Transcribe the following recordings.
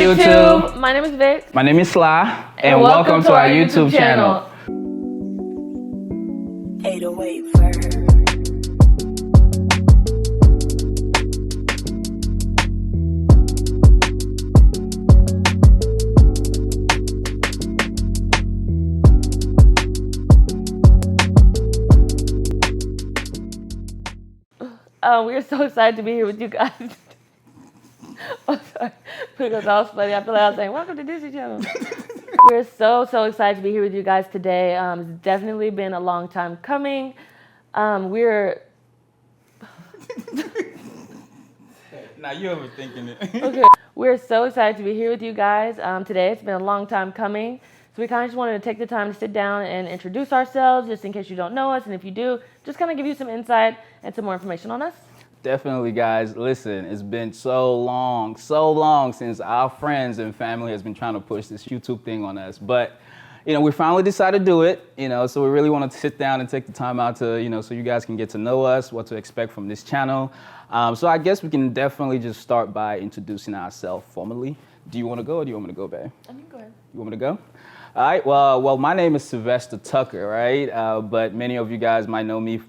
YouTube. My name is Vic. My name is Sly, and welcome to our YouTube channel. 808 Verb. We are so excited to be here with you guys. I'm sorry, because I was funny. I feel like I was saying, welcome to Disney Channel. We're so excited to be here with you guys today. It's definitely been a long time coming. Now you're overthinking it. Okay. We're so excited to be here with you guys today. It's been a long time coming. So we kind of just wanted to take the time to sit down and introduce ourselves, just in case you don't know us. And if you do, just kind of give you some insight and some more information on us. Definitely, guys. Listen, it's been so long since our friends and family has been trying to push this YouTube thing on us. But, we finally decided to do it, so we really wanted to sit down and take the time out to, so you guys can get to know us, what to expect from this channel. So I guess we can definitely just start by introducing ourselves formally. Do you want to go or do you want me to go, babe? I mean, go ahead. You want me to go? All right, well, my name is Sylvester Tucker, right? But many of you guys might know me,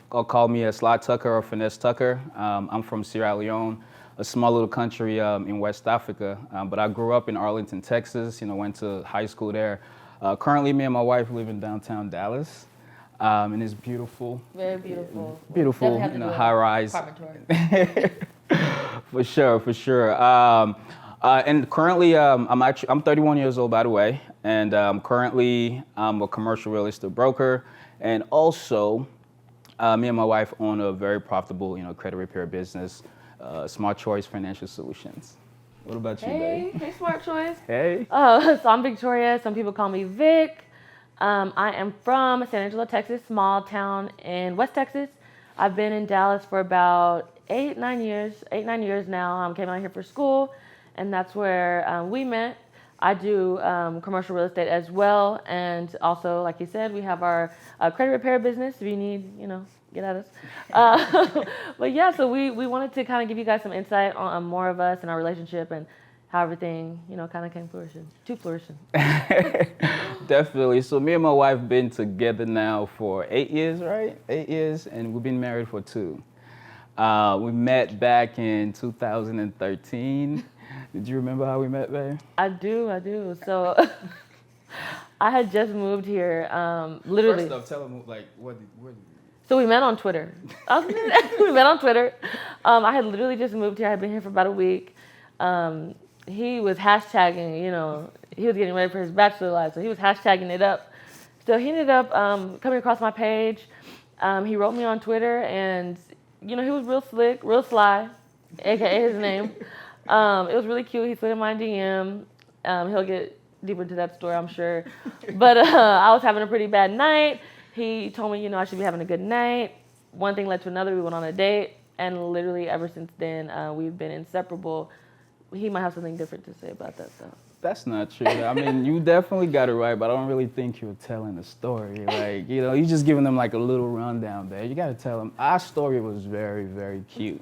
or call me a Sly Tucker or Finesse Tucker. I'm from Sierra Leone, a small little country in West Africa. But I grew up in Arlington, Texas, went to high school there. Currently, me and my wife live in downtown Dallas. And it's beautiful. Very beautiful. Beautiful, high rise. For sure. And currently, I'm 31 years old, by the way, and currently I'm a commercial real estate broker, and also me and my wife own a very profitable, credit repair business, Smart Choice Financial Solutions. What about you, babe? Hey, Smart Choice. Hey. So I'm Victoria. Some people call me Vic. I am from San Angelo, Texas, small town in West Texas. I've been in Dallas for about 8-9 years now. Came out here for school. And that's where we met. I do commercial real estate as well. And also, like you said, we have our credit repair business. If you need, get at us. But yeah, so we wanted to kind of give you guys some insight on more of us and our relationship and how everything, kind of came to fruition. Definitely. So me and my wife been together now for 8 years, right? 8 years, and we've been married for 2. We met back in 2013. Did you remember how we met, babe? I do. So I had just moved here, literally. First off, tell them, where did you... So we met on Twitter. We met on Twitter. I had literally just moved here. I had been here for about a week. He was hashtagging, he was getting ready for his bachelor life, so he was hashtagging it up. So he ended up coming across my page. He wrote me on Twitter, and, he was real slick, real sly, a.k.a. his name. It was really cute. He slid in my DM. He'll get deeper into that story, I'm sure. But I was having a pretty bad night. He told me, I should be having a good night. One thing led to another. We went on a date. And literally ever since then, we've been inseparable. He might have something different to say about that, though. That's not true. I mean, you definitely got it right, but I don't really think you're telling the story. You're just giving them a little rundown there. You got to tell them. Our story was very, very cute.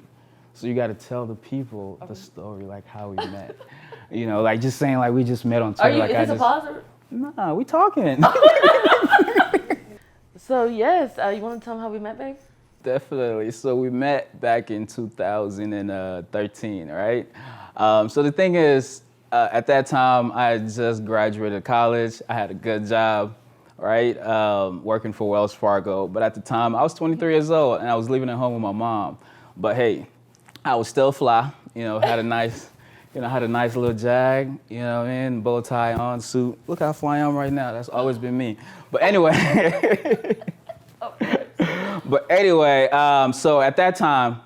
So you got to tell the people the story, how we met. Just saying we just met on Twitter. Is this a pause? Or? Nah, we talking. So yes, you want to tell them how we met, babe? Definitely. So we met back in 2013, right? So the thing is, at that time, I had just graduated college. I had a good job, right? Working for Wells Fargo. But at the time, I was 23 years old, and I was living at home with my mom. But hey, I was still fly, had a nice, little jag, bow tie on, suit. Look how fly I am right now. That's always been me. But anyway, so at that time,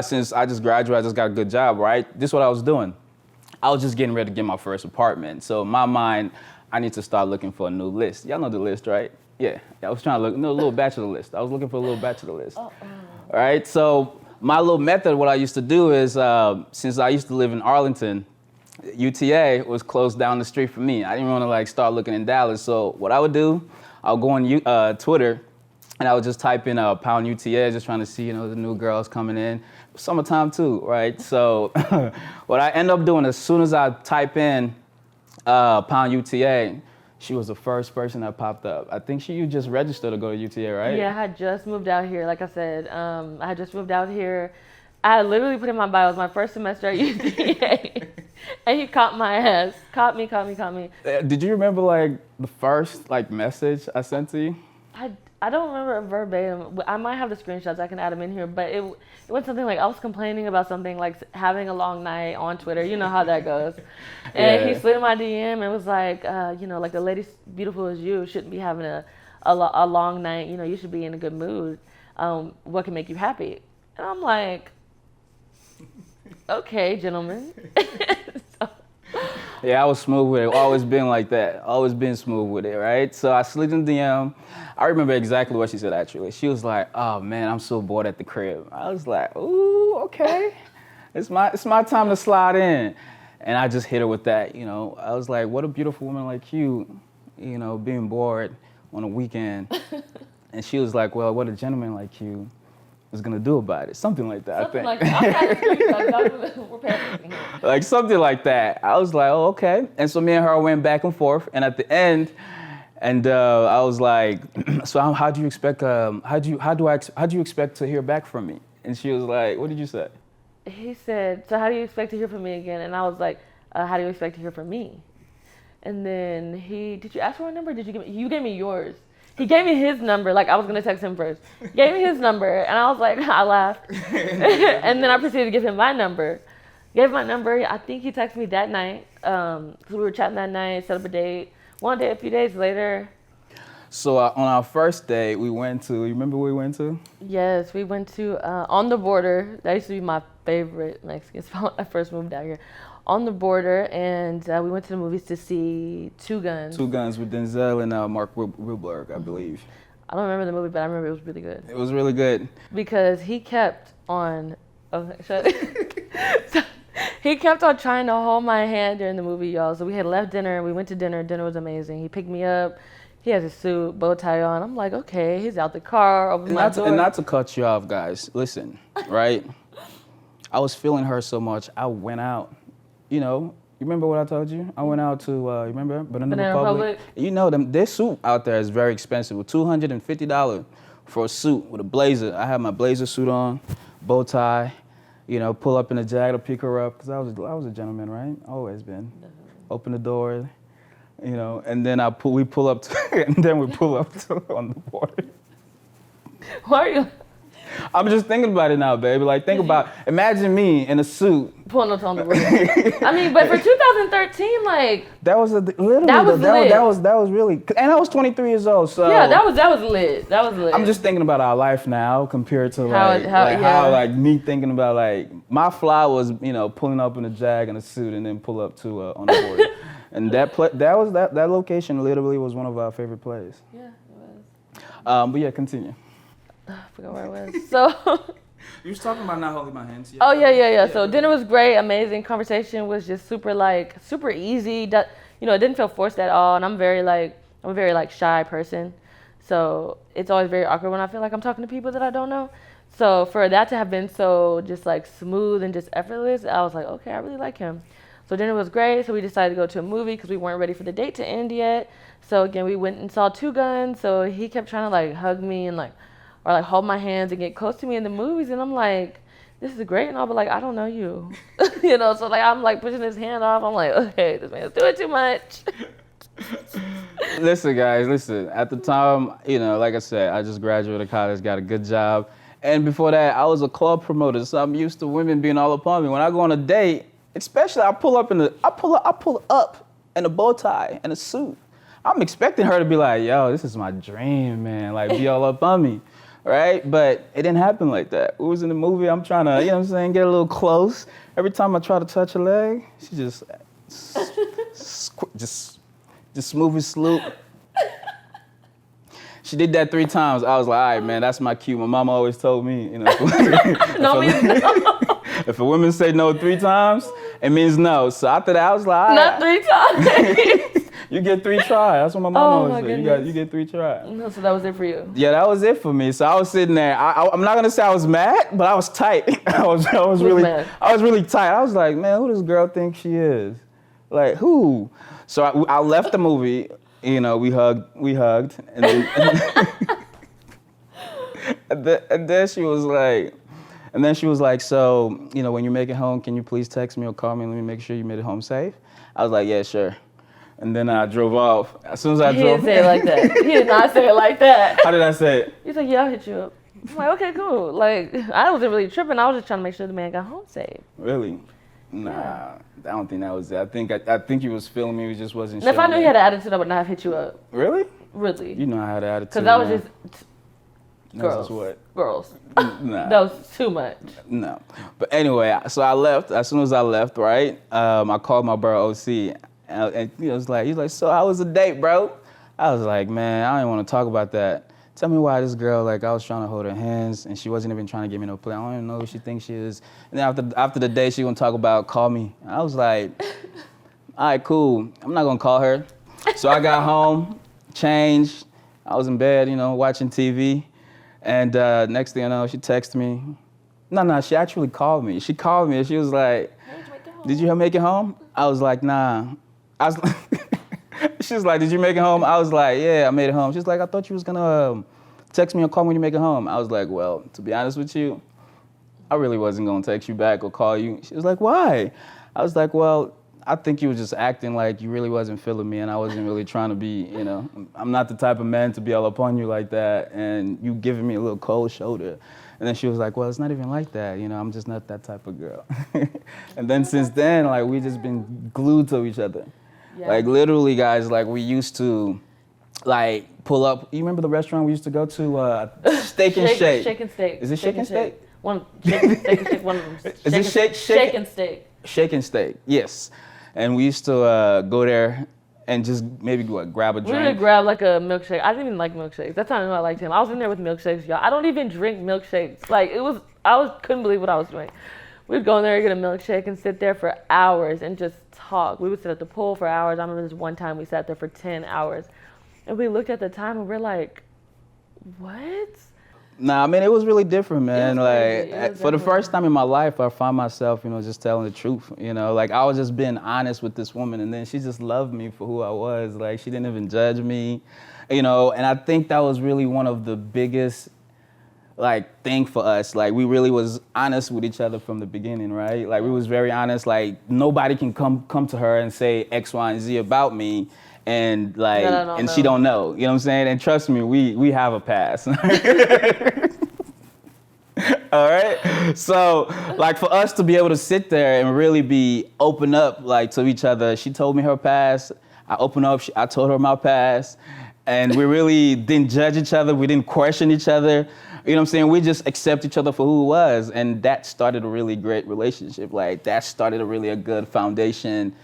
since I just graduated, I just got a good job, right? This is what I was doing. I was just getting ready to get my first apartment. So in my mind, I need to start looking for a new list. Y'all know the list, right? Yeah, I was trying to look, a little bachelor list. I was looking for a little bachelor list. All right, so my little method, what I used to do is, since I used to live in Arlington, UTA was close down the street from me. I didn't want to start looking in Dallas. So what I would do, I'll go on Twitter and I would just type in pound UTA, just trying to see, the new girls coming in. Summertime too, right? So what I end up doing, as soon as I type in pound UTA, she was the first person that popped up. I think you just registered to go to UTA, right? Yeah, I had just moved out here. Like I said, I had just moved out here. I literally put in my bio, it was my first semester at UTA. And he caught my ass. Caught me. Did you remember like the first message I sent to you? I don't remember verbatim. I might have the screenshots. I can add them in here. But it was something like I was complaining about something like having a long night on Twitter. You know how that goes. And he slid in my DM and was like, like the lady beautiful as you shouldn't be having a long night. You should be in a good mood. What can make you happy? And I'm like, okay, gentlemen. Yeah, I was smooth with it. Always been like that. Always been smooth with it, right? So I slid in the DM. I remember exactly what she said, actually. She was like, oh, man, I'm so bored at the crib. I was like, ooh, okay. It's my time to slide in. And I just hit her with that, I was like, what a beautiful woman like you, being bored on a weekend. And she was like, well, what a gentleman like you is gonna do about it. Something like that, Something I think. like that. We're paraphrasing here. Like something like that. I was like, oh, okay. And so me and her went back and forth. And at the end, I was like, so how do you expect to hear back from me? And she was like, what did you say? He said, so how do you expect to hear from me again? And I was like, how do you expect to hear from me? And then did you ask for my number? You gave me yours. He gave me his number, like I was gonna text him first. Gave me his number, and I was like, I laughed. And then I proceeded to give him my number. Gave my number, I think he texted me that night. So we were chatting that night, set up a date. One day, a few days later. So on our first date, you remember where we went to? Yes, we went to On the Border. That used to be my favorite Mexican spot when I first moved out here. On the Border, and we went to the movies to see Two Guns. Two Guns with Denzel and Mark Wahlberg, I believe. I don't remember the movie, but I remember it was really good. It was really good. Because he kept on... he kept on trying to hold my hand during the movie, y'all. So we had left dinner, we went to dinner. Dinner was amazing. He picked me up. He has a suit, bow tie on. I'm like, okay. He's out the car, opened my door. And not to cut you off, guys. Listen, right? I was feeling her so much, I went out. You remember what I told you? I went out to, remember? Banana Republic? Their suit out there is very expensive. $250 for a suit with a blazer. I had my blazer suit on, bow tie, pull up in the jag to pick her up, because I was a gentleman, right? Always been. Open the door, and then we pull up on the border. Why are you... I'm just thinking about it now, baby. Imagine me in a suit. Pulling up on the roof. I mean, but for 2013, that was lit. That was really, and I was 23 years old, so. Yeah, that was lit. That was lit. I'm just thinking about our life now compared to how me thinking about my fly was, pulling up in a jag and a suit and then pull up to on the border. And that location literally was one of our favorite plays. Yeah, it was. But yeah, continue. I forgot where I was. So you was talking about not holding my hands. Oh yeah. So dinner was great, amazing. Conversation was just super easy. It didn't feel forced at all. And I'm a very shy person, so it's always very awkward when I feel like I'm talking to people that I don't know. So for that to have been so just smooth and just effortless, I was like, okay, I really like him. So dinner was great. So we decided to go to a movie because we weren't ready for the date to end yet. So again, we went and saw Two Guns. So he kept trying to hug me and or hold my hands and get close to me in the movies, and I'm like, this is great and all, but I don't know you. So I'm pushing his hand off. I'm like, okay, this man's doing too much. Listen, guys, at the time, like I said, I just graduated college, got a good job. And before that, I was a club promoter, so I'm used to women being all upon me. When I go on a date, especially I pull up in a bow tie and a suit. I'm expecting her to be like, yo, this is my dream, man. Be all up on me. Right? But it didn't happen like that. We was in the movie, I'm trying to, get a little close. Every time I try to touch her leg, she just move his sloop. She did that 3 times. I was like, all right, man, that's my cue. My mama always told me, if a woman say no 3 times, it means no. So after that, I was like, not 3 times. You get 3 tries. That's what my mom Oh, always my said. goodness. You get 3 tries. No, so that was it for you. Yeah, that was it for me. So I was sitting there. I'm not gonna say I was mad, but I was tight. I was really mad? I was really tight. I was like, man, who does this girl think she is? Like who? So I left the movie. You know, we hugged, and then and then she was like, so you know, when you make it home, can you please text me or call me? Let me make sure you made it home safe. I was like, yeah, sure. And then I drove off. As soon as I He drove, didn't say it like that. He did not say it like that. How did I say it? He's like, yeah, I'll hit you up. I'm like, okay, cool. Like, I wasn't really tripping. I was just trying to make sure the man got home safe. Really? Nah, Yeah. I don't think that was it. I think he was feeling me. He just wasn't. And if I showing knew he it. had an attitude, I would not have hit you up. Really? Really. You know I had an attitude. Because that was man. just That's girls. just what? Girls. Nah. That was too much. No. But anyway, so I left. As soon as I left, right, I called my bro OC, and he was like, so how was the date, bro? I was like, man, I don't even want to talk about that. Tell me why this girl, like, I was trying to hold her hands, and she wasn't even trying to give me no play. I don't even know who she thinks she is. And then after the day, she gonna talk about call me. I was like, all right, cool. I'm not gonna call her. So I got home, changed. I was in bed, you know, watching TV. And next thing I know, she texted me. No, she actually called me. She called me and she was like, did you make it home? I was like, nah. I was like, she was like, did you make it home? I was like, yeah, I made it home. She's like, I thought you was gonna text me or call me when you make it home. I was like, well, to be honest with you, I really wasn't gonna text you back or call you. She was like, why? I was like, well, I think you were just acting like you really wasn't feeling me and I wasn't really trying to be, you know, I'm not the type of man to be all up on you like that and you giving me a little cold shoulder. And then she was like, well, it's not even like that, you know, I'm just not that type of girl. And then since then, like, we just been glued to each other. Yeah. Like, literally, guys, like, we used to, like, pull up. You remember the restaurant we used to go to? Steak and Shake. Shake and Steak. Is it Shake and Steak? One Steak and Steak. One of them. Is it Shake? Shake and Steak. Shake and Steak, yes. And we used to go there and just maybe grab a We drink. would grab like a milkshake. I didn't even like milkshakes. That's how I knew I liked him. I was in there with milkshakes, y'all. I don't even drink milkshakes. Like couldn't believe what I was doing. We'd go in there, get a milkshake, and sit there for hours and just talk. We would sit at the pool for hours. I remember this one time we sat there for 10 hours. And we looked at the time and we're like, what? Nah, I mean, it was really different, man. It was crazy. It Like, was for the definitely first time in my life, I found myself, you know, just telling the truth. You know, like, I was just being honest with this woman, and then she just loved me for who I was. Like, she didn't even judge me, you know, and I think that was really one of the biggest, like, thing for us. Like, we really was honest with each other from the beginning, right? Like, we was very honest. Like, nobody can come to her and say X, Y, and Z about me. And like, and she don't know, you know what I'm saying? And trust me, we have a past. All right. So like for us to be able to sit there and really be open up like to each other, she told me her past. I opened up. I told her my past, and we really didn't judge each other. We didn't question each other. You know what I'm saying? We just accept each other for who it was, and that started a really great relationship. Like that started a really good foundation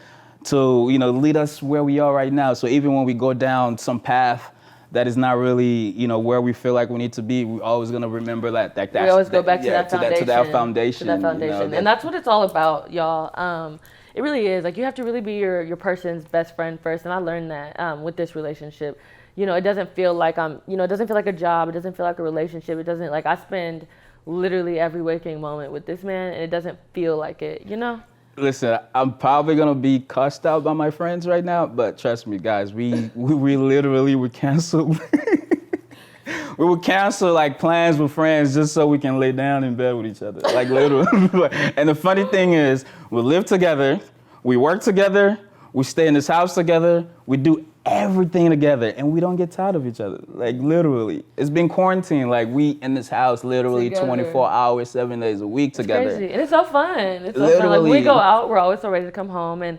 to, you know, lead us where we are right now. So even when we go down some path that is not really, you know, where we feel like we need to be, we're always gonna remember that. We always go back to that foundation. To that foundation. To that foundation. You know, and that's what it's all about, y'all. It really is. Like, you have to really be your person's best friend first. And I learned that with this relationship. You know, it doesn't feel like it doesn't feel like a job. It doesn't feel like a relationship. It doesn't, like, I spend literally every waking moment with this man, and it doesn't feel like it, you know? Listen, I'm probably gonna be cussed out by my friends right now, but trust me, guys, we literally would cancel. We would cancel like plans with friends just so we can lay down in bed with each other, like literally. And the funny thing is, we live together, we work together, we stay in this house together, we do everything together, and we don't get tired of each other. Like literally, it's been quarantine. Like we in this house literally Together. 24 hours, 7 days a week together. Crazy. And it's so fun. It's so fun. Like, Literally. when we go out, we're always so ready to come home. And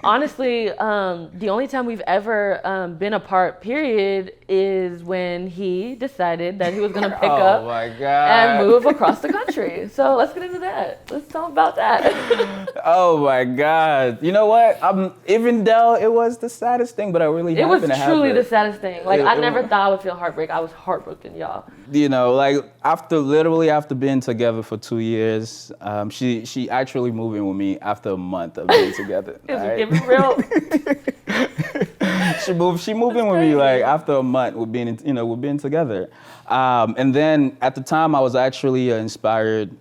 honestly, the only time we've ever been apart, period, is when he decided that he was going to pick up my God. and move across the country. So let's get into that. Let's talk about that. Oh my God. You know what? Even though it was the saddest thing, but I really It was happened to truly happen. the saddest thing. Like, I It- never thought I would feel heartbreak. I was heartbroken, y'all. You know, like after being together for 2 years, she actually moved in with me after a month of being together. Is right? it real? She moved in with me like after a month with being, with being together. And then at the time I was actually an inspired,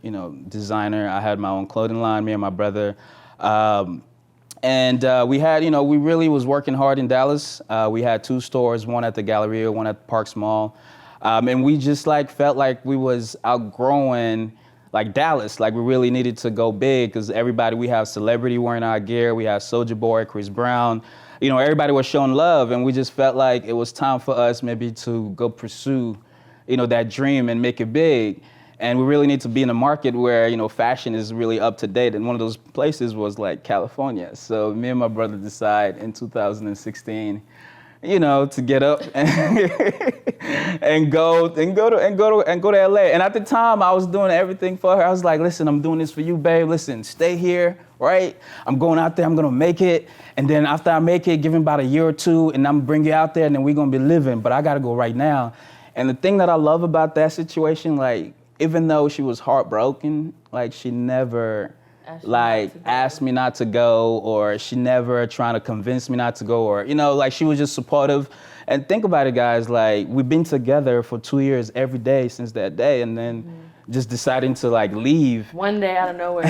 designer. I had my own clothing line, me and my brother. And we had, we really was working hard in Dallas. We had 2 stores, one at the Galleria, one at Parks Mall. And we just like felt like we was outgrowing like Dallas, like we really needed to go big because everybody, we have celebrity wearing our gear. We have Soulja Boy, Chris Brown, everybody was showing love, and we just felt like it was time for us maybe to go pursue, that dream and make it big. And we really need to be in a market where, fashion is really up to date. And one of those places was like California. So me and my brother decide in 2016, to get up and go to LA. And at the time, I was doing everything for her. I was like, listen, I'm doing this for you, babe. Listen, stay here, right? I'm going out there. I'm gonna make it. And then after I make it, give me about a year or 2, and I'm gonna bring you out there, and then we're gonna be living. But I gotta go right now. And the thing that I love about that situation, like, even though she was heartbroken, like, she never asked me not to go, or she never trying to convince me not to go, or like she was just supportive. And think about it, guys, like we've been together for 2 years every day since that day, and then just deciding to like leave one day out of nowhere.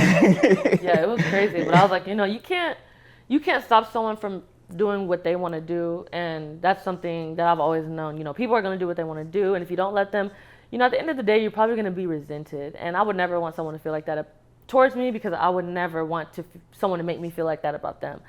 Yeah, it was crazy. But I was like, you can't stop someone from doing what they want to do, and that's something that I've always known. People are going to do what they want to do, and if you don't let them, at the end of the day, you're probably going to be resented. And I would never want someone to feel like that towards me, because I would never want someone to make me feel like that about them.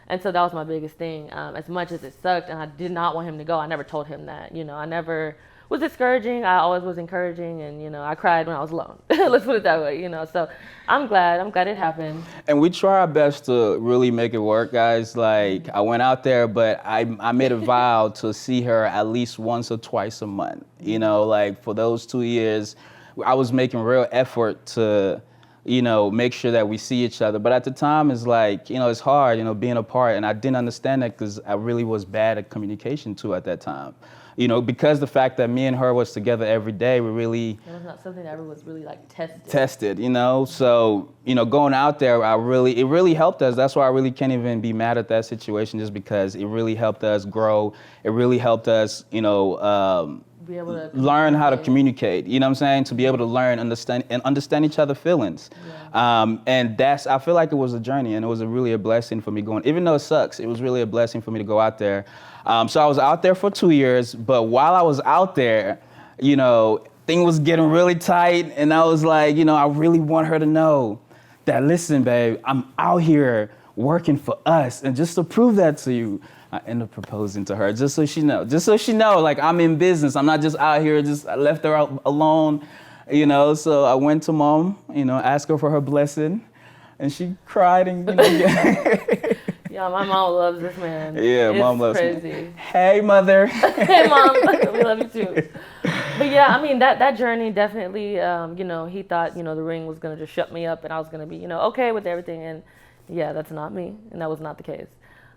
And so that was my biggest thing. As much as it sucked and I did not want him to go, I never told him that. I never was discouraging. I always was encouraging, and I cried when I was alone. Let's put it that way. So I'm glad it happened. And we try our best to really make it work, guys. Like, I went out there, but I made a vow to see her at least once or twice a month. Like for those 2 years, I was making real effort to make sure that we see each other. But at the time, it's like, it's hard, being apart. And I didn't understand that because I really was bad at communication too at that time. Because the fact that me and her was together every day, we really... It was not something that ever was really like tested. So, going out there, it really helped us. That's why I really can't even be mad at that situation, just because it really helped us grow. It really helped us, be able to learn how to communicate, to be able to learn, understand each other's feelings. Yeah. And I feel like it was a journey, and it was really a blessing for me going, even though it sucks, it was really a blessing for me to go out there. So I was out there for 2 years, but while I was out there, thing was getting really tight, and I was like, I really want her to know that, listen, babe, I'm out here working for us, and just to prove that to you, I ended up proposing to her just so she know, like I'm in business. I'm not just out here, I left her out alone, So I went to mom, asked her for her blessing, and she cried and, Yeah, my mom loves this man. Yeah, it's mom loves crazy. Me. Hey, mother. Hey, mom. We love you too. But yeah, I mean, that journey definitely, he thought, the ring was going to just shut me up and I was going to be, okay with everything. And yeah, that's not me. And that was not the case.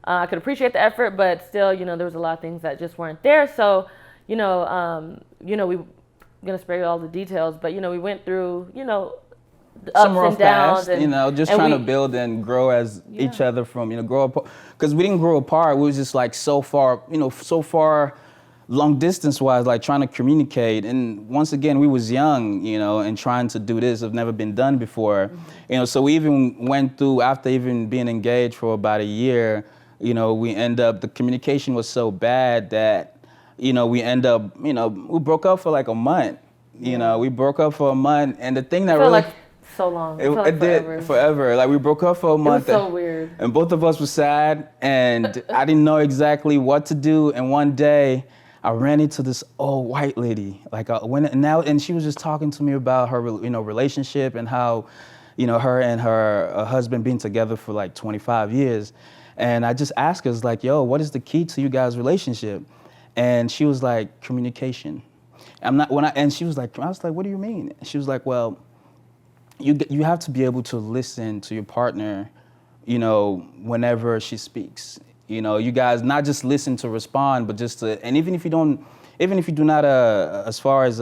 I could appreciate the effort, but still, there was a lot of things that just weren't there. So, we going to spare you all the details, but, we went through, some ups and downs, just trying to build and grow as each other from, grow apart. Because we didn't grow apart. We was just like so far long distance wise, like trying to communicate. And once again, we was young, and trying to do this have never been done before. Mm-hmm. So we even went through, after even being engaged for about a year, the communication was so bad that, we end up, we broke up for like a month. We broke up for a month. And the thing that really... like so long. It did forever. Like we broke up for a month. It was so weird. And both of us were sad, and I didn't know exactly what to do. And one day, I ran into this old white lady. Like and she was just talking to me about her, relationship and how, her and her husband been together for like 25 years. And I just asked her, like, yo, what is the key to you guys' relationship? And she was like, communication. And she was like, I was like, what do you mean? And she was like, well, you have to be able to listen to your partner, whenever she speaks. You guys not just listen to respond, but just to, and even if you don't even if you do not, as far as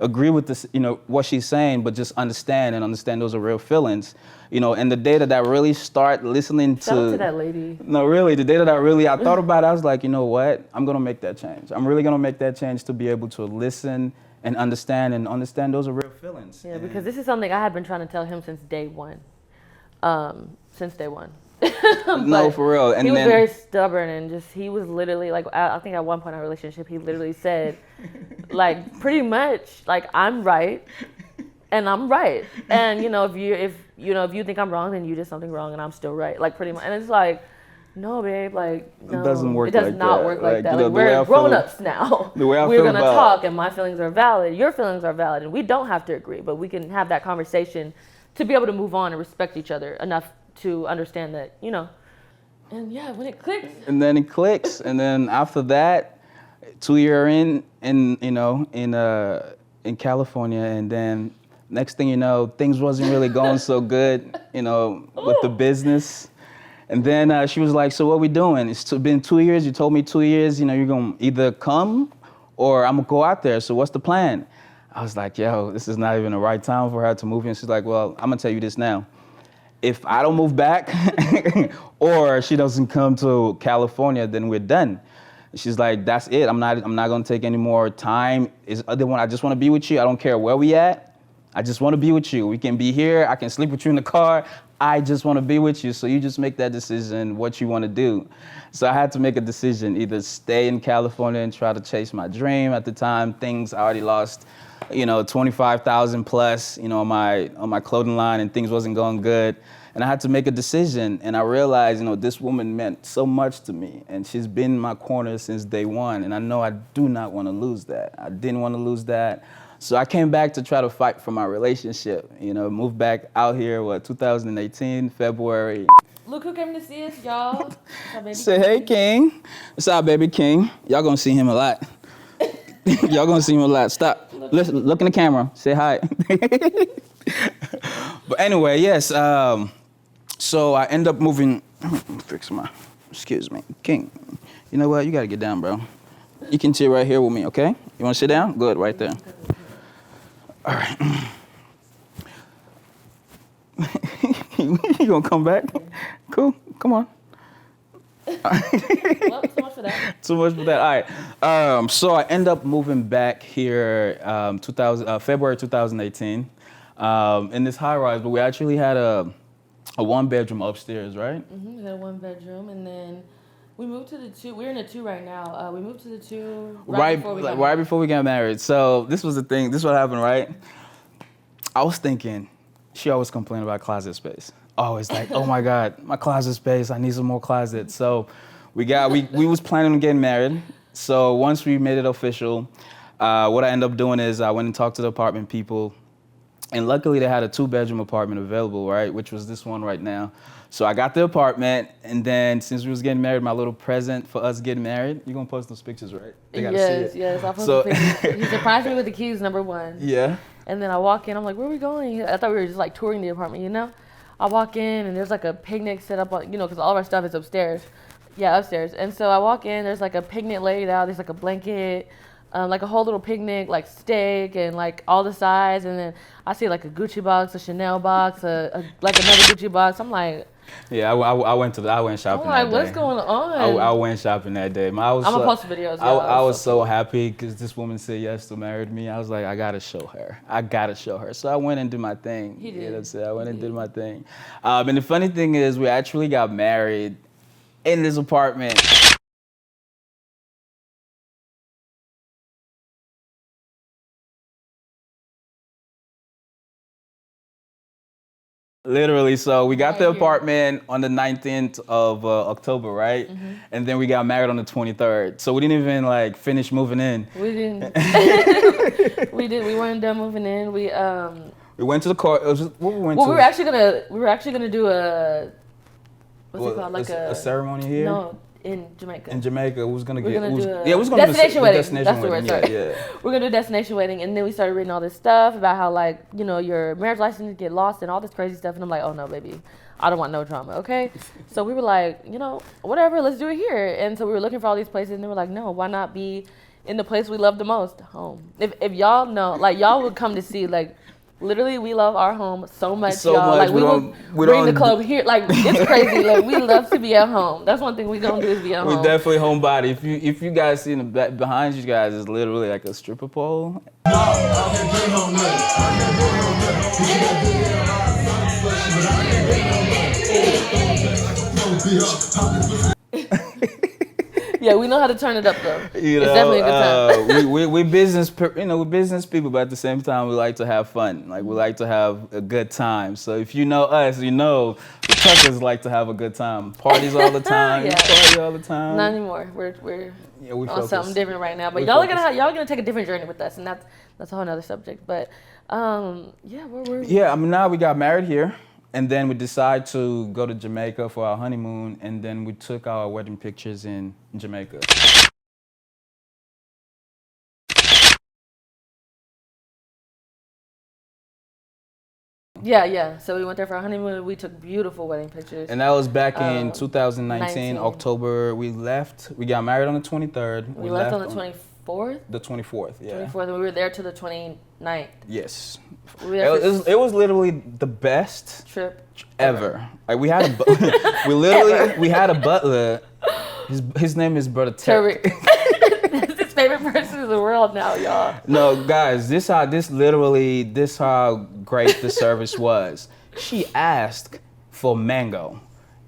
agree with this, what she's saying, but just understand those are real feelings, and the day that I really start listening Shout out to that lady. No, really, the day that I thought about it, I was like, you know what? I'm gonna make that change. I'm really gonna make that change to be able to listen and understand those are real feelings. Yeah, because this is something I have been trying to tell him since day one. Since day one. No, for real. And he was then, very stubborn and he was literally like, I think at one point in our relationship, he literally said, like, pretty much, like, I'm right and I'm right. And, if you think I'm wrong, then you did something wrong and I'm still right. Like, pretty much. And it's like, no, babe, like, no. It doesn't work like that. It does not work like that. Like, we're grown-ups now. We're going to talk and my feelings are valid. Your feelings are valid. And we don't have to agree, but we can have that conversation to be able to move on and respect each other enough to understand that, and yeah, when it clicks. And then it clicks. And then after that, 2 year in California. And then next thing you know, things wasn't really going so good, with the business. And then she was like, so what we doing? It's been 2 years. You told me 2 years, you're going to either come or I'm going to go out there. So what's the plan? I was like, yo, this is not even the right time for her to move in. She's like, well, I'm going to tell you this now. If I don't move back or she doesn't come to California, then we're done. She's like, that's it. I'm not going to take any more time. I just want to be with you. I don't care where we at. I just want to be with you. We can be here. I can sleep with you in the car. I just want to be with you. So you just make that decision what you want to do. So I had to make a decision, either stay in California and try to chase my dream. At the time, I already lost, 25,000 plus, on my clothing line, and things wasn't going good. And I had to make a decision. And I realized, this woman meant so much to me. And she's been in my corner since day one. And I know I do not want to lose that. I didn't want to lose that. So I came back to try to fight for my relationship. Moved back out here, 2018, February. Look who came to see us, y'all. Say, hey, King. What's up, baby King? Y'all gonna see him a lot. Y'all gonna see him a lot. Stop. Listen, look in the camera. Say hi. But anyway, yes. So I end up moving. Excuse me, King. You know what? You gotta get down, bro. You can sit right here with me, okay? You wanna sit down? Good, right there. All right. You gonna come back? Cool. Come on. Well, too much for that. Too much for that. All right. So I end up moving back here, February 2018, in this high rise. But we actually had a 1-bedroom upstairs, right? Mm-hmm. We had a 1-bedroom, and then we moved to the 2. We're in the 2 right now. We moved to the 2 right before we got married. So this was the thing. This is what happened, right? I was thinking, she always complained about closet space. Always like, oh my God, my closet space. I need some more closets. So we was planning on getting married. So once we made it official, what I ended up doing is I went and talked to the apartment people. And luckily they had a 2-bedroom apartment available, right? Which was this one right now. So I got the apartment, and then since we was getting married, my little present for us getting married, you're gonna post those pictures, right? They gotta see it. Yes, I'll post the pictures. He surprised me with the keys, number 1. Yeah. And then I walk in, I'm like, where are we going? I thought we were just like touring the apartment, I walk in and there's like a picnic set up on, because all of our stuff is upstairs. Yeah, upstairs. And so I walk in, there's like a picnic laid out, there's like a blanket, like a whole little picnic, like steak and like all the sides. And then I see like a Gucci box, a Chanel box, like another Gucci box. I'm like, yeah, I went shopping that day. What's going on? I went shopping that day. I'm gonna post videos. I was so happy because this woman said yes to marry me. I was like, I gotta show her. So I went and did my thing. He did. You know what I'm saying? I went and did my thing. And the funny thing is, we actually got married in this apartment. Literally, so we got the apartment on the 19th of October, right? Mm-hmm. And then we got married on the 23rd. So we didn't even finish moving in. We didn't. We weren't done moving in. We went to the court. We were actually gonna do a what's it called? Like a ceremony here? No, in Jamaica. In Jamaica, we was gonna do destination wedding. That's the word. Sorry. Yeah. We're gonna do a destination wedding, and then we started reading all this stuff about how your marriage license get lost and all this crazy stuff, and I'm like, oh no, baby, I don't want no drama, okay? So we were like, whatever, let's do it here. And so we were looking for all these places, and they were like, no, why not be in the place we love the most, home. If y'all know, like y'all would come to see, like literally we love our home so much, So y'all. much, Like we would bring the club here. Like it's crazy. Like we love to be at home. That's one thing we don't do is be at We're home. definitely homebody. If you guys see in the back behind you guys is literally like a stripper pole. Yeah, we know how to turn it up though. You It's know, definitely a good time. we business, we're business people, but at the same time, we like to have fun. Like we like to have a good time. So if you know us, you know the truckers like to have a good time. Parties all the time. Yeah. Party all the time. Not anymore. We're Yeah, we on focus. something different right now. But We y'all are focus. y'all gonna take a different journey with us, and that's a whole nother subject. But yeah, we're Yeah, I mean now we got married here, and then we decided to go to Jamaica for our honeymoon, and then we took our wedding pictures in Jamaica. yeah. So we went there for our honeymoon. We took beautiful wedding pictures. And that was back in 2019, 19. October. We left. We got married on the 23rd. we left on the 24th. The 24th, yeah. 24th, and we were there till the 29th. Yes. We were there for It was literally the best trip ever. Like we had we had a butler. His name is Brother Terry. That's his favorite person in the world now, y'all. No, guys, this how great the service was. She asked for mango.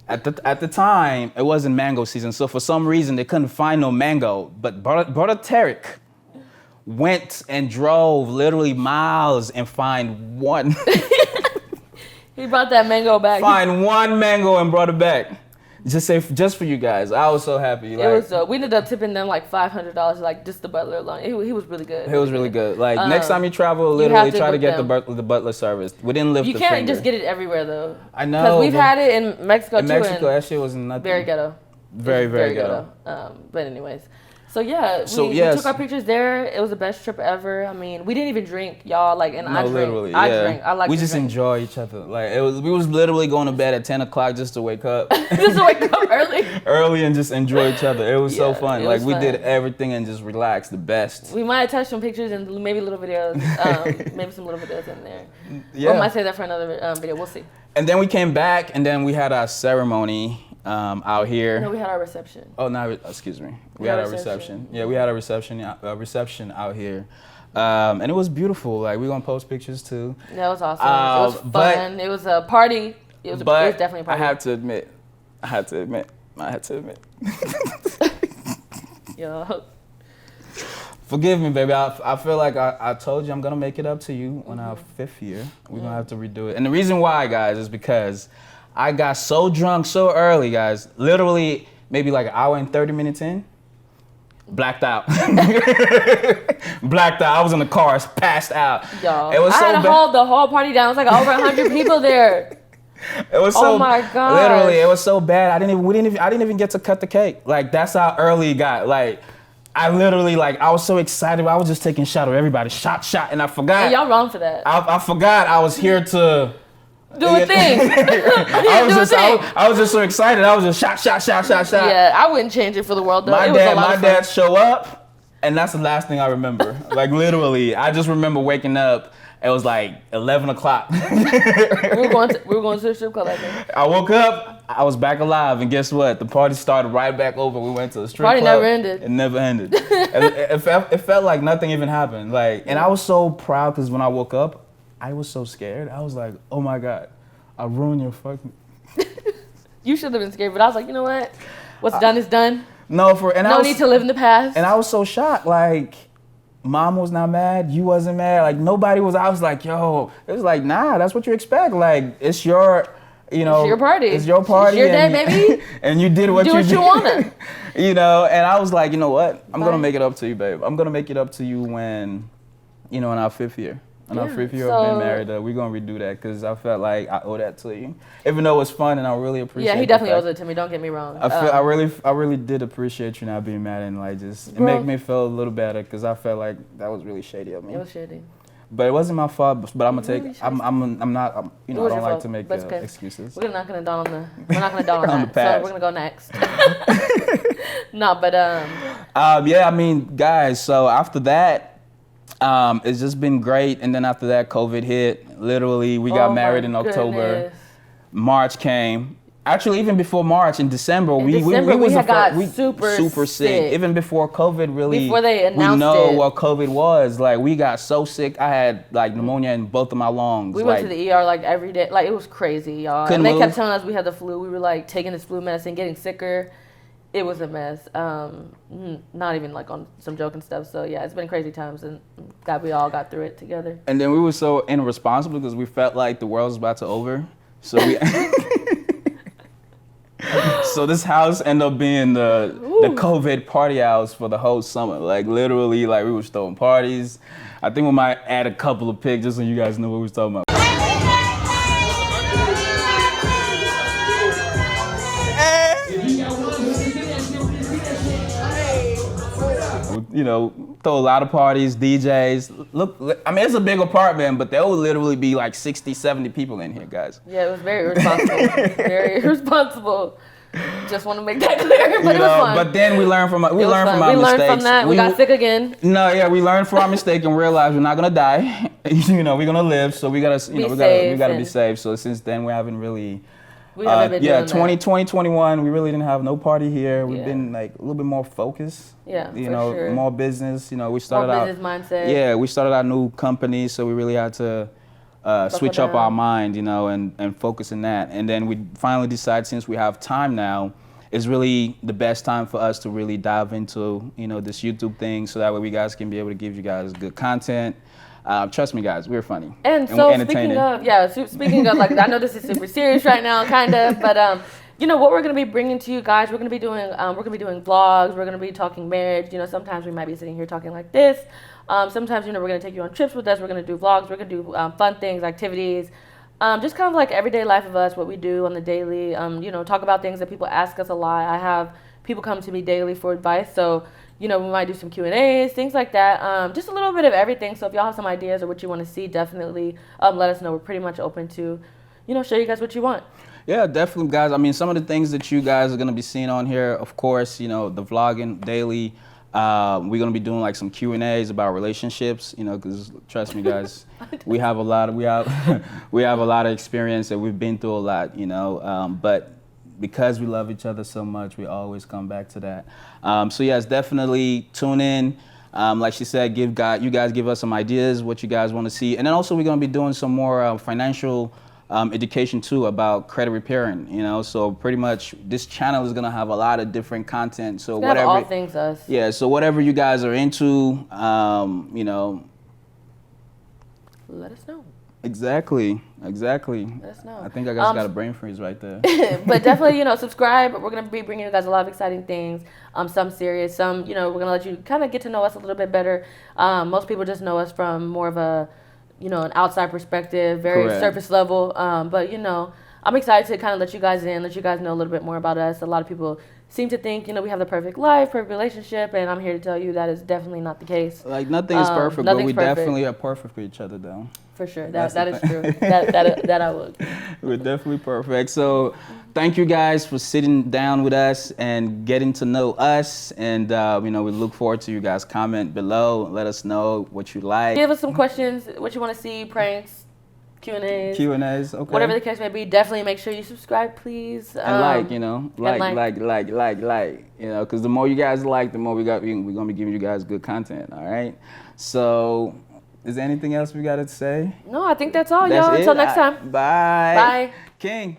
At the time, it wasn't mango season, so for some reason they couldn't find no mango. But Brother Tarek went and drove literally miles and find one. He brought that mango back. Find one mango and brought it back. Just for you guys. I was so happy. It was. We ended up tipping them like $500, like just the butler alone. He was really good. It was really good. Like next time you travel, literally try to get the butler service. We didn't lift You the can't finger. just get it everywhere though. I know. Because we've had it in Mexico in too. Mexico, and that shit was nothing. very ghetto. Very, very ghetto. But anyways. So yeah, we took our pictures there. It was the best trip ever. I mean, we didn't even drink, y'all. Like, and No, I drink. literally, I yeah. drink. I like. We to just drink. enjoy each other. Like we was literally going to bed at 10 o'clock just to wake up Just to wake up early. early and just enjoy each other. It was so Yeah, fun. it Like was we fun. did everything and just relaxed. The best. We might attach some pictures and maybe little videos. Maybe some little videos in there. Yeah. Or might say that for another video. We'll see. And then we came back and then we had our ceremony out here. No, we had our reception. Oh, no, excuse me. We had had a a reception. reception. Yeah, we had a reception out here. And it was beautiful. Like, we're going to post pictures too. That was awesome. It was but- fun. It was a party. It was definitely a party. I had to admit. Yo. Forgive me, baby. I feel like I told you I'm going to make it up to you on our 5th year. We're going to have to redo it. And the reason why, guys, is because I got so drunk so early, guys. Literally, maybe like an hour and 30 minutes in. Blacked out. Blacked out. I was in the car, passed out. Y'all. It was I so had to hold the whole party down. It was like over 100 people there. It was Oh my gosh. Literally, it was so bad. I didn't even get to cut the cake. Like that's how early it got. Like I literally I was so excited. I was just taking shot of everybody, shot, and I forgot. And y'all wrong for that. I forgot I was here to Do a thing. I was just so excited. I was just shot. Yeah, I wouldn't change it for the world though. My It was a lot my of dad fun. show up, and that's the last thing I remember. Like literally, I just remember waking up. It was like 11 o'clock. We were going to the strip club that day. I woke up, I was back alive, and guess what? The party started right back over. We went to the strip Party club. never ended. It never ended. it felt like nothing even happened. Like, and I was so proud because when I woke up, I was so scared. I was like, oh my God, I ruined your fucking. You should have been scared, but I was like, you know what? What's done is done. No, No need to live in the past. And I was so shocked. Like, Mom was not mad. You wasn't mad. Like nobody was. I was like, yo. It was like, nah. That's what you expect. Like it's your, It's your party. It's your party. It's your day, baby. And you did what Do you what did. you wanna. You know. And I was like, you know what? I'm gonna Bye. make it up to you, babe. I'm gonna make it up to you when, in our 5th year. In our Yeah, 5th year of being so- married, we're gonna redo that because I felt like I owe that to you. Even though it was fun and I really appreciate. Yeah, he the definitely fact- owes it to me. Don't get me wrong. I really did appreciate you not being mad and like just it Bro. made me feel a little better because I felt like that was really shady of me. It was shitty. But it wasn't my fault. But I'm gonna take. Really I'm not. I It was don't your like fault. to make That's okay. excuses. We're not gonna down on the. We're not gonna down on On the that. past. So we're gonna go next. No, but Yeah, I mean, guys, so after that, it's just been great. And then after that, COVID hit. Literally, we got Oh married my in October. goodness. March came. Actually, even before March, in December, In we December, was we the had got we super sick. Even before COVID really, Before they we announced know it. what COVID was. Like, we got so sick. I had like pneumonia in both of my lungs. We went to the ER like every day. Like, it was crazy, y'all. Couldn't And they kept move. telling us we had the flu. We were like taking this flu medicine, getting sicker. It was a mess. Not even like on some joking stuff. So yeah, it's been crazy times, and glad we all got through it together. And then we were so irresponsible because we felt like the world was about to over. So we so this house ended up being the COVID party house for the whole summer. Like literally, like we was throwing parties. I think we might add a couple of pics just so you guys know what we was talking about. You know, throw a lot of parties, DJs. Look, I mean, it's a big apartment, but there will literally be like 60, 70 people in here, guys. Yeah, it was very irresponsible. Very irresponsible. Just want to make that clear, but You it was know, fun. but then we learned from our It was fun. mistakes. We learned from that. We got sick again. No, yeah, we learned from our mistake and realized we're not gonna die. You know, we're gonna live, so we gotta, you know, we gotta be safe. So since then, we haven't really. We haven't been doing 2021, we really didn't have no party here. We've Yeah. been like a little bit more focused. Yeah, You for know, sure. more business. You know, we More started out. business mindset. Yeah, we started our new company, so we really had to switch up down. our mind, you know, and focus on that. And then we finally decided, since we have time now, it's really the best time for us to really dive into, you know, this YouTube thing, so that way we guys can be able to give you guys good content. Trust me, guys, we're funny. And we're so entertaining. speaking of, like, I know this is super serious right now, kind of, but you know what we're gonna be bringing to you guys. We're gonna be doing vlogs. We're gonna be talking marriage. You know, sometimes we might be sitting here talking like this. Sometimes, you know, we're gonna take you on trips with us. We're gonna do vlogs. We're gonna do fun things, activities. Just kind of like everyday life of us, what we do on the daily. You know, talk about things that people ask us a lot. I have people come to me daily for advice, so you know, we might do some Q&As, things like that. Just a little bit of everything. So if y'all have some ideas or what you want to see, definitely let us know. We're pretty much open to, you know, show you guys what you want. Yeah, definitely, guys. I mean, some of the things that you guys are gonna be seeing on here, of course, you know, the vlogging daily. We're gonna be doing like some Q&As about relationships, you know, because trust me, guys, we have a lot of we have a lot of experience, and we've been through a lot, you know. But because we love each other so much, we always come back to that. So yes, definitely tune in. Like she said, you guys give us some ideas, what you guys want to see. And then also we're going to be doing some more financial education too about credit repairing, you know. So pretty much this channel is going to have a lot of different content. So We whatever. have all things us. Yeah, so whatever you guys are into, you know. Let us know. Exactly. Let us know. I think I just got a brain freeze right there. But definitely, you know, subscribe. We're going to be bringing you guys a lot of exciting things. Some serious, some, you know, we're going to let you kind of get to know us a little bit better. Most people just know us from more of a, you know, an outside perspective, very Correct. surface level. But, you know, I'm excited to kind of let you guys in, let you guys know a little bit more about us. A lot of people seem to think, you know, we have the perfect life, perfect relationship, and I'm here to tell you that is definitely not the case. Like nothing is perfect, but nothing's we perfect. definitely are perfect for each other, though. For sure, That's that the is thing. true. that I will. We're definitely perfect. So thank you guys for sitting down with us and getting to know us. And, you know, we look forward to you guys. Comment below. Let us know what you like. Give us some questions, what you want to see, pranks, Q&As. Q&As, okay. Whatever the case may be, definitely make sure you subscribe, please. And like, you know, like, like. you know, because the more you guys like, the more we're going to be giving you guys good content, all right? So is there anything else we got to say? No, I think that's all, That's y'all. it? Until next time. Bye. Bye. King.